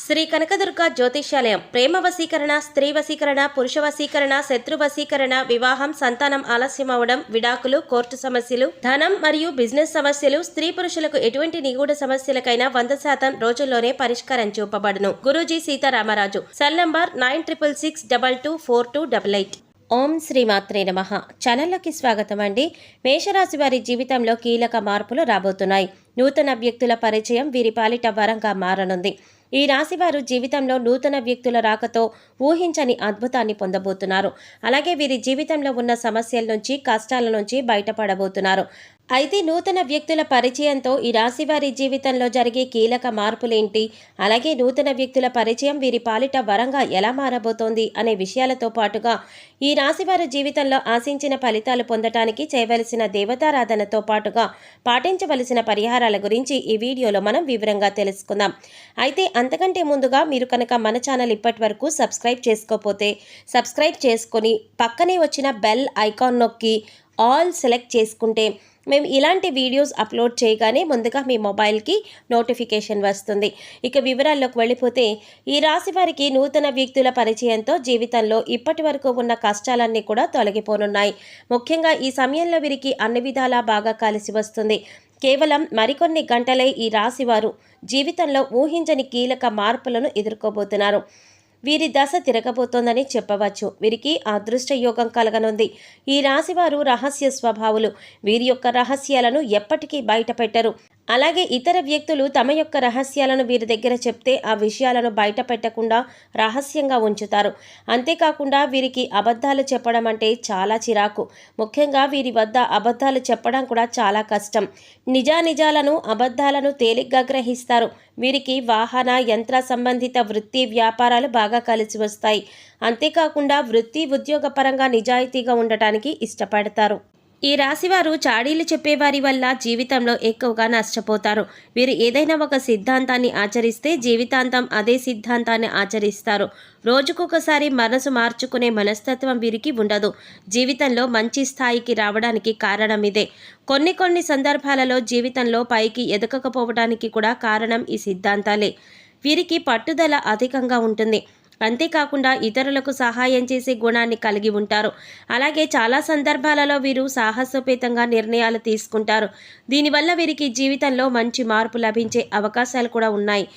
శ్రీ కనకదుర్గ జ్యోతిష్యాలయం ప్రేమ వశీకరణ, స్త్రీ వశీకరణ, పురుష వశీకరణ, శత్రు వశీకరణ, వివాహం, సంతానం ఆలస్యం అవడం, విడాకులు, కోర్టు సమస్యలు, ధనం మరియు బిజినెస్ సమస్యలు, స్త్రీ పురుషులకు ఎటువంటి నిగూఢ సమస్యలకైనా 100% రోజుల్లోనే పరిష్కారం చూపబడును. గురూజీ సీతారామరాజు. Cell number 9666224288. ఓం శ్రీమాత్రే నమః. ఛానల్లోకి స్వాగతం అండి. మేషరాశి వారి జీవితంలో కీలక మార్పులు రాబోతున్నాయి. నూతన వ్యక్తుల పరిచయం వీరి పాలిట వరంగా మారనుంది. ఈ రాశివారు జీవితంలో నూతన వ్యక్తుల రాకతో ఊహించని అద్భుతాన్ని పొందబోతున్నారు. అలాగే వీరి జీవితంలో ఉన్న సమస్యల నుంచి, కష్టాల నుంచి బయటపడబోతున్నారు. అయితే నూతన వ్యక్తుల పరిచయంతో ఈ రాశివారి జీవితంలో జరిగే కీలక మార్పులేంటి, అలాగే నూతన వ్యక్తుల పరిచయం వీరి పాలిట వరంగా ఎలా మారబోతోంది అనే విషయాలతో పాటుగా ఈ రాశివారి జీవితంలో ఆశించిన ఫలితాలు పొందటానికి చేయవలసిన దేవతారాధనతో పాటుగా పాటించవలసిన పరిహారాల గురించి ఈ వీడియోలో మనం వివరంగా తెలుసుకుందాం. అయితే అంతకంటే ముందుగా మీరు కనుక మన ఛానల్ ఇప్పటి వరకు సబ్స్క్రైబ్ చేసుకోకపోతే సబ్స్క్రైబ్ చేసుకొని పక్కనే వచ్చిన బెల్ ఐకాన్ నొక్కి ఆల్ సెలెక్ట్ చేసుకుంటే మేము ఇలాంటి వీడియోస్ అప్లోడ్ చేయగానే ముందుగా మీ మొబైల్కి నోటిఫికేషన్ వస్తుంది. ఇక వివరాల్లోకి వెళ్ళిపోతే ఈ రాశి వారికి నూతన వ్యక్తుల పరిచయంతో జీవితంలో ఇప్పటి వరకు ఉన్న కష్టాలన్నీ కూడా తొలగిపోనున్నాయి. ముఖ్యంగా ఈ సమయంలో వీరికి అన్ని విధాలా బాగా కలిసి వస్తుంది. కేవలం మరికొన్ని గంటలే ఈ రాశివారు జీవితంలో ఊహించని కీలక మార్పులను ఎదుర్కోబోతున్నారు. వీరి దశ తిరగబోతోందని చెప్పవచ్చు. వీరికి అదృష్ట యోగం కలగనుంది. ఈ రాశివారు రహస్య స్వభావులు. వీరి యొక్క రహస్యాలను ఎప్పటికీ బయట పెట్టరు. అలాగే ఇతర వ్యక్తులు తమ యొక్క రహస్యాలను వీరి దగ్గర చెప్తే ఆ విషయాలను బయట పెట్టకుండా రహస్యంగా ఉంచుతారు. అంతేకాకుండా వీరికి అబద్ధాలు చెప్పడం అంటే చాలా చిరాకు. ముఖ్యంగా వీరి వద్ద అబద్ధాలు చెప్పడం కూడా చాలా కష్టం. నిజానిజాలను, అబద్ధాలను తేలిగ్గా గ్రహిస్తారు. వీరికి వాహన, యంత్ర సంబంధిత వృత్తి, వ్యాపారాలు బాగా కలిసి వస్తాయి. అంతేకాకుండా వృత్తి, ఉద్యోగపరంగా నిజాయితీగా ఉండటానికి ఇష్టపడతారు. ఈ రాశివారు చాడీలు చెప్పేవారి వల్ల జీవితంలో ఎక్కువగా నష్టపోతారు. వీరు ఏదైనా ఒక సిద్ధాంతాన్ని ఆచరిస్తే జీవితాంతం అదే సిద్ధాంతాన్ని ఆచరిస్తారు. రోజుకొకసారి మనసు మార్చుకునే మనస్తత్వం వీరికి ఉండదు. జీవితంలో మంచి స్థాయికి రావడానికి కారణం ఇదే. కొన్ని సందర్భాలలో జీవితంలో పైకి ఎదగకపోవడానికి కూడా కారణం ఈ సిద్ధాంతాలే. వీరికి పట్టుదల అధికంగా ఉంటుంది. అంతేకాకుండా ఇతరులకు సహాయం చేసే గుణాన్ని కలిగి ఉంటారు. అలాగే చాలా సందర్భాలలో వీరు సాహసోపేతంగా నిర్ణయాలు తీసుకుంటారు. దీనివల్ల వీరికి జీవితంలో మంచి మార్పు లభించే అవకాశాలు కూడా ఉన్నాయి.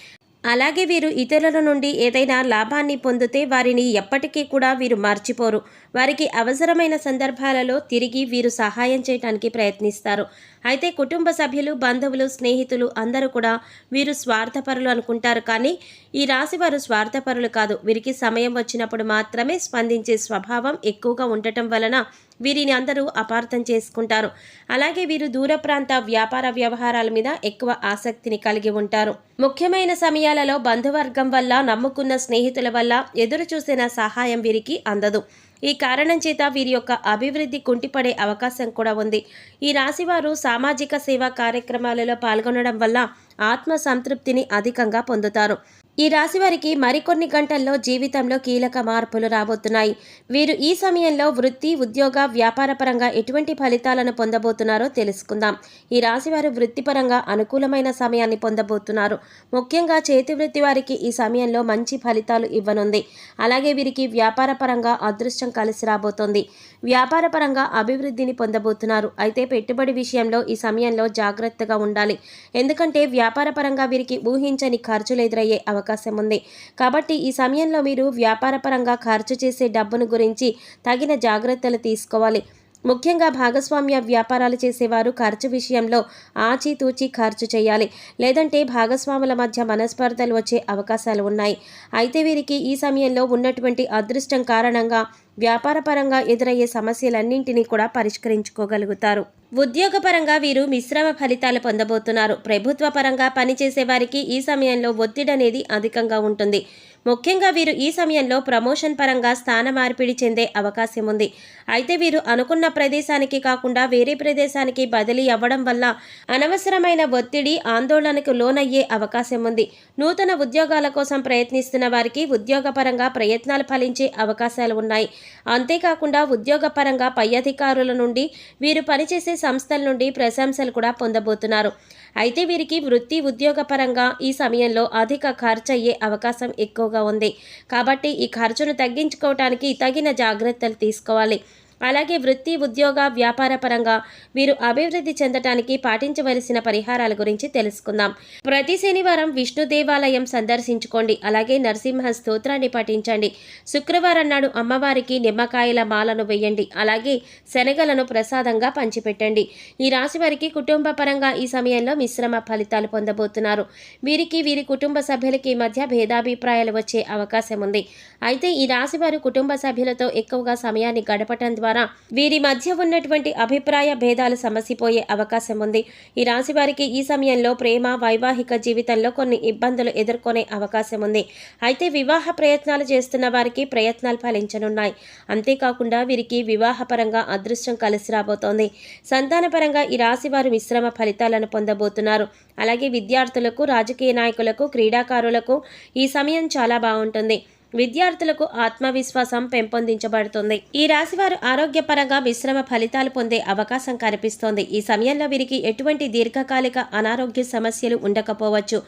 అలాగే వీరు ఇతరుల నుండి ఏదైనా లాభాన్ని పొందితే వారిని ఎప్పటికీ కూడా వీరు మర్చిపోరు. వారికి అవసరమైన సందర్భాలలో తిరిగి వీరు సహాయం చేయడానికి ప్రయత్నిస్తారు. అయితే కుటుంబ సభ్యులు, బంధువులు, స్నేహితులు అందరూ కూడా వీరు స్వార్థపరులు అనుకుంటారు. కానీ ఈ రాశి వారు స్వార్థపరులు కాదు. వీరికి సమయం వచ్చినప్పుడు మాత్రమే స్పందించే స్వభావం ఎక్కువగా ఉండటం వలన వీరిని అందరూ అపార్థం చేసుకుంటారు. అలాగే వీరు దూర ప్రాంత వ్యాపార వ్యవహారాల మీద ఎక్కువ ఆసక్తిని కలిగి ఉంటారు. ముఖ్యమైన సమయాలలో బంధువర్గం వల్ల, నమ్ముకున్న స్నేహితుల వల్ల ఎదురు చూసిన సహాయం వీరికి అందదు. ఈ కారణం చేత వీరి యొక్క అభివృద్ధి కుంటిపడే అవకాశం కూడా ఉంది. ఈ రాశివారు సామాజిక సేవా కార్యక్రమాలలో పాల్గొనడం వల్ల ఆత్మ సంతృప్తిని అధికంగా పొందుతారు. ఈ రాశి వారికి మరికొన్ని గంటల్లో జీవితంలో కీలక మార్పులు రాబోతున్నాయి. వీరు ఈ సమయంలో వృత్తి, ఉద్యోగ, వ్యాపార పరంగా ఎటువంటి ఫలితాలను పొందబోతున్నారో తెలుసుకుందాం. ఈ రాశివారు వృత్తిపరంగా అనుకూలమైన సమయాన్ని పొందబోతున్నారు. ముఖ్యంగా చేతి వృత్తి వారికి ఈ సమయంలో మంచి ఫలితాలు ఇవ్వనుంది. అలాగే వీరికి వ్యాపార పరంగా అదృష్టం కలిసి రాబోతోంది. వ్యాపార పరంగా అభివృద్ధిని పొందబోతున్నారు. అయితే పెట్టుబడి విషయంలో ఈ సమయంలో జాగ్రత్తగా ఉండాలి. ఎందుకంటే వ్యాపార పరంగా వీరికి ఊహించని ఖర్చులు ఎదురయ్యే అవకాశం ఉంది. కాబట్టి ఈ సమయంలో మీరు వ్యాపార పరంగా ఖర్చు చేసే డబ్బును గురించి తగిన జాగ్రత్తలు తీసుకోవాలి. ముఖ్యంగా భాగస్వామ్య వ్యాపారాలు చేసేవారు ఖర్చు విషయంలో ఆచితూచి ఖర్చు చేయాలి. లేదంటే భాగస్వాముల మధ్య మనస్పర్ధలు వచ్చే అవకాశాలు ఉన్నాయి. అయితే వీరికి ఈ సమయంలో ఉన్నటువంటి అదృష్టం కారణంగా వ్యాపారపరంగా ఎదురయ్యే సమస్యలన్నింటినీ కూడా పరిష్కరించుకోగలుగుతారు. ఉద్యోగపరంగా వీరు మిశ్రమ ఫలితాలు పొందబోతున్నారు. ప్రభుత్వ పరంగా పనిచేసే వారికి ఈ సమయంలో ఒత్తిడి అనేది అధికంగా ఉంటుంది. ముఖ్యంగా వీరు ఈ సమయంలో ప్రమోషన్ పరంగా స్థాన మార్పిడి చెందే అవకాశం ఉంది. అయితే వీరు అనుకున్న ప్రదేశానికి కాకుండా వేరే ప్రదేశానికి బదిలీ అవ్వడం వల్ల అనవసరమైన ఒత్తిడి, ఆందోళనకు లోనయ్యే అవకాశం ఉంది. నూతన ఉద్యోగాల కోసం ప్రయత్నిస్తున్న వారికి ఉద్యోగపరంగా ప్రయత్నాలు ఫలించే అవకాశాలు ఉన్నాయి. అంతేకాకుండా ఉద్యోగపరంగా పై అధికారుల నుండి, వీరు పనిచేసే సంస్థల నుండి ప్రశంసలు కూడా పొందబోతున్నారు. అయితే వీరికి వృత్తి ఉద్యోగపరంగా ఈ సమయంలో అధిక ఖర్చు అయ్యే అవకాశం ఎక్కువగా ఉంది. కాబట్టి ఈ ఖర్చును తగ్గించుకోవటానికి తగిన జాగ్రత్తలు తీసుకోవాలి. అలాగే వృత్తి ఉద్యోగ వ్యాపార పరంగా వీరు అభివృద్ధి చెందటానికి పాటించవలసిన పరిహారాల గురించి తెలుసుకుందాం. ప్రతి శనివారం విష్ణు దేవాలయం సందర్శించుకోండి. అలాగే నరసింహ స్తోత్రాన్ని పఠించండి. శుక్రవారం నాడు అమ్మవారికి నిమ్మకాయల మాలను వేయండి. అలాగే శనగలను ప్రసాదంగా పంచిపెట్టండి. ఈ రాశి వారికి కుటుంబ పరంగా ఈ సమయంలో మిశ్రమ ఫలితాలు పొందబోతున్నారు. వీరికి వీరి కుటుంబ సభ్యులకి మధ్య భేదాభిప్రాయాలు వచ్చే అవకాశం ఉంది. అయితే ఈ రాశి వారు కుటుంబ సభ్యులతో ఎక్కువగా సమయాన్ని గడపటం ద్వారా వీరి మధ్య ఉన్నటువంటి అభిప్రాయ భేదాలు సమసిపోయే అవకాశం ఉంది. ఈ రాశి వారికి ఈ సమయంలో ప్రేమ వైవాహిక జీవితంలో కొన్ని ఇబ్బందులు ఎదుర్కొనే అవకాశం ఉంది. అయితే వివాహ ప్రయత్నాలు చేస్తున్న వారికి ప్రయత్నాలు ఫలించనున్నాయి. అంతేకాకుండా వీరికి వివాహపరంగా అదృష్టం కలిసి రాబోతోంది. సంతానపరంగా ఈ రాశి వారు మిశ్రమ ఫలితాలను పొందబోతున్నారు. అలాగే విద్యార్థులకు, రాజకీయ నాయకులకు, క్రీడాకారులకు ఈ సమయం చాలా బాగుంటుంది. విద్యార్థులకు ఆత్మవిశ్వాసం పెంపొందించబడుతుంది. ఈ రాశివారు ఆరోగ్యపరంగా మిశ్రమ ఫలితాలు పొందే అవకాశం కనిపిస్తోంది. ఈ సమయంలో వీరికి ఎటువంటి దీర్ఘకాలిక అనారోగ్య సమస్యలు ఉండకపోవచ్చు.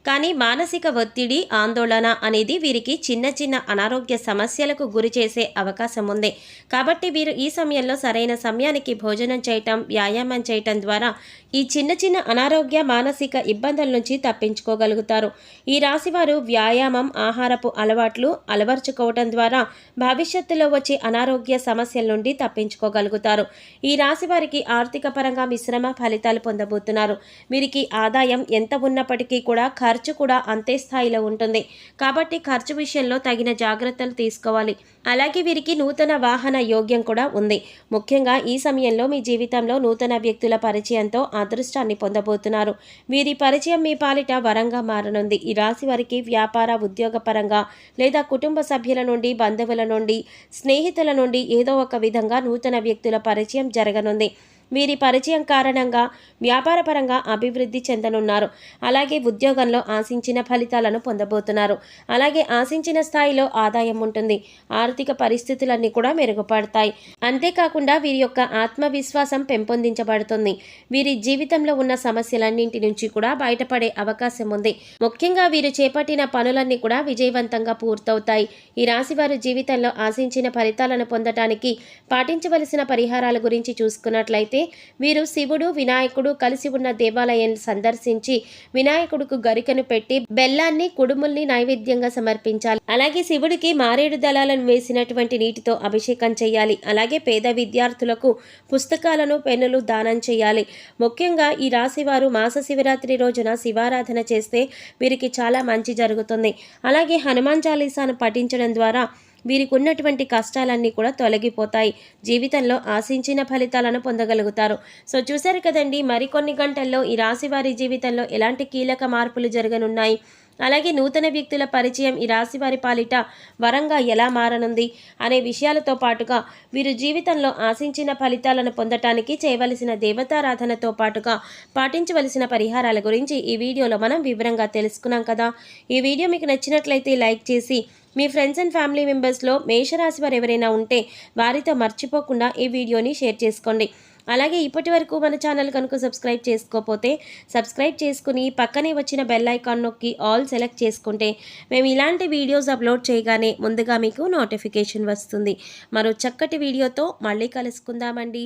కానీ మానసిక ఒత్తిడి, ఆందోళన అనేది వీరికి చిన్న చిన్న అనారోగ్య సమస్యలకు గురి చేసే అవకాశం ఉంది. కాబట్టి వీరు ఈ సమయంలో సరైన సమయానికి భోజనం చేయటం, వ్యాయామం చేయటం ద్వారా ఈ చిన్న చిన్న అనారోగ్య మానసిక ఇబ్బందుల నుంచి తప్పించుకోగలుగుతారు. ఈ రాశివారు వ్యాయామం, ఆహారపు అలవాట్లు అలవర్చుకోవటం ద్వారా భవిష్యత్తులో వచ్చే అనారోగ్య సమస్యల నుండి తప్పించుకోగలుగుతారు. ఈ రాశి వారికి ఆర్థిక పరంగా మిశ్రమ ఫలితాలు పొందబోతున్నారు. వీరికి ఆదాయం ఎంత ఉన్నప్పటికీ కూడా ఖర్చు కూడా అంతే స్థాయిలో ఉంటుంది. కాబట్టి ఖర్చు విషయంలో తగిన జాగ్రత్తలు తీసుకోవాలి. అలాగే వీరికి నూతన వాహన యోగ్యం కూడా ఉంది. ముఖ్యంగా ఈ సమయంలో మీ జీవితంలో నూతన వ్యక్తుల పరిచయంతో అదృష్టాన్ని పొందబోతున్నారు. వీరి పరిచయం మీ పాలిట వరంగా మారనుంది. ఈ రాశి వారికి వ్యాపార, ఉద్యోగ పరంగా లేదా కుటుంబ సభ్యుల నుండి, బంధువుల నుండి, స్నేహితుల నుండి ఏదో ఒక విధంగా నూతన వ్యక్తుల పరిచయం జరగనుంది. వీరి పరిచయం కారణంగా వ్యాపారపరంగా అభివృద్ధి చెందనున్నారు. అలాగే ఉద్యోగంలో ఆశించిన ఫలితాలను పొందబోతున్నారు. అలాగే ఆశించిన స్థాయిలో ఆదాయం ఉంటుంది. ఆర్థిక పరిస్థితులన్నీ కూడా మెరుగుపడతాయి. అంతేకాకుండా వీరి యొక్క ఆత్మవిశ్వాసం పెంపొందించబడుతుంది. వీరి జీవితంలో ఉన్న సమస్యలన్నింటి నుంచి కూడా బయటపడే అవకాశం ఉంది. ముఖ్యంగా వీరు చేపట్టిన పనులన్నీ కూడా విజయవంతంగా పూర్తవుతాయి. ఈ రాశివారు జీవితంలో ఆశించిన ఫలితాలను పొందటానికి పాటించవలసిన పరిహారాల గురించి చూసుకున్నట్లయితే వీరు శివుడు, వినాయకుడు కలిసి ఉన్న దేవాలయాన్ని సందర్శించి వినాయకుడుకు గరికను పెట్టి బెల్లాన్ని, కుడుముల్ని నైవేద్యంగా సమర్పించాలి. అలాగే శివుడికి మారేడు దళాలను వేసినటువంటి నీటితో అభిషేకం చేయాలి. అలాగే పేద విద్యార్థులకు పుస్తకాలను, పెన్నులు దానం చేయాలి. ముఖ్యంగా ఈ రాశి వారు మాస శివరాత్రి రోజున శివారాధన చేస్తే వీరికి చాలా మంచి జరుగుతుంది. అలాగే హనుమాన్ చాలీసాను పఠించడం ద్వారా వీరికి ఉన్నటువంటి కష్టాలన్నీ కూడా తొలగిపోతాయి. జీవితంలో ఆశించిన ఫలితాలను పొందగలుగుతారు. సో చూశారు కదండి, మరికొన్ని గంటల్లో ఈ రాశి వారి జీవితంలో ఎలాంటి కీలక మార్పులు జరగనున్నాయి, అలాగే నూతన వ్యక్తుల పరిచయం ఈ రాశి వారి పాలిట వరంగా ఎలా మారనుంది అనే విషయాలతో పాటుగా వీరు జీవితంలో ఆశించిన ఫలితాలను పొందటానికి చేయవలసిన దేవతారాధనతో పాటుగా పాటించవలసిన పరిహారాల గురించి ఈ వీడియోలో మనం వివరంగా తెలుసుకున్నాం కదా. ఈ వీడియో మీకు నచ్చినట్లయితే లైక్ చేసి మీ ఫ్రెండ్స్ అండ్ ఫ్యామిలీ మెంబర్స్లో మేషరాశి వారు ఎవరైనా ఉంటే వారితో మర్చిపోకుండా ఈ వీడియోని షేర్ చేసుకోండి. అలాగే ఇప్పటి వరకు మన ఛానల్ కనుక సబ్స్క్రైబ్ చేసుకోకపోతే సబ్స్క్రైబ్ చేసుకుని పక్కనే వచ్చిన బెల్ ఐకాన్ నొక్కి ఆల్ సెలెక్ట్ చేసుకుంటే మేము ఇలాంటి వీడియోస్ అప్లోడ్ చేయగానే ముందుగా మీకు నోటిఫికేషన్ వస్తుంది. మరో చక్కటి వీడియోతో మళ్ళీ కలుసుకుందామండి.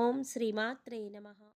ఓం శ్రీమాత్రే నమః.